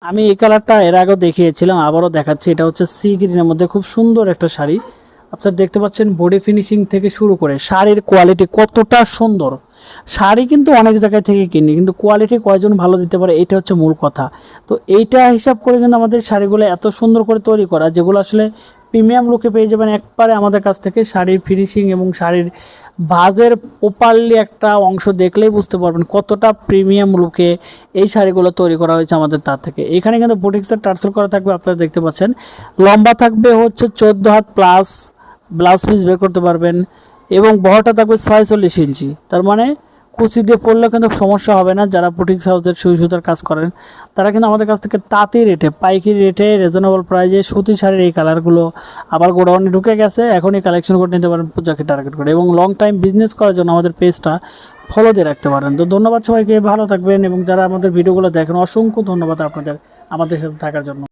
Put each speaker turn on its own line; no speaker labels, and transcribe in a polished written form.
আমি এই কালারটা এর আগেও দেখিয়েছিলাম, আবারও দেখাচ্ছি। এটা হচ্ছে সি গ্রিনের মধ্যে খুব সুন্দর একটা শাড়ি। আপনারা দেখতে পাচ্ছেন বডি ফিনিশিং থেকে শুরু করে শাড়ির কোয়ালিটি কতটা সুন্দর। শাড়ি কিন্তু অনেক জায়গায় থেকে কিনি, কিন্তু কোয়ালিটি কয়জন ভালো দিতে পারে এটা হচ্ছে মূল কথা। তো এইটা হিসাব করে কিন্তু আমাদের শাড়িগুলো এত সুন্দর করে তৈরি করা, যেগুলো আসলে প্রিমিয়াম লুকে পেয়ে যাবেন একবারে আমাদের কাছ থেকে। শাড়ির ফিনিশিং এবং শাড়ির ভাঁজের প্রপারলি একটা অংশ দেখলেই বুঝতে পারবেন কতটা প্রিমিয়াম লুকে এই শাড়িগুলো তৈরি করা হয়েছে আমাদের তার থেকে। এখানে কিন্তু বুটিক্সের টার্সেল করা থাকবে, আপনারা দেখতে পাচ্ছেন। লম্বা থাকবে হচ্ছে 14 হাত প্লাস, ব্লাউজ পিস বের করতে পারবেন, এবং বহরটা থাকবে 46 ইঞ্চি। তার মানে কুচি দিয়ে পড়লেও কিন্তু সমস্যা হবে না। যারা বুটিক্স হাউসের সুই সুতার কাজ করেন তারা কিন্তু আমাদের কাছ থেকে তাঁতি রেটে, পাইকারি রেটে, রিজনেবল প্রাইজে সুতি শাড়ির এই কালারগুলো আবার গোডাউনে ঢুকে গেছে, এখনই কালেকশন করে নিতে পারেন পূজাকে টার্গেট করে। এবং লং টাইম বিজনেস করার জন্য আমাদের পেজটা ফলো দিয়ে রাখতে পারেন। তো ধন্যবাদ সবাইকে, ভালো থাকবেন। এবং যারা আমাদের ভিডিওগুলো দেখেন অসংখ্য ধন্যবাদ আপনাদের আমাদের সাথে থাকার জন্য।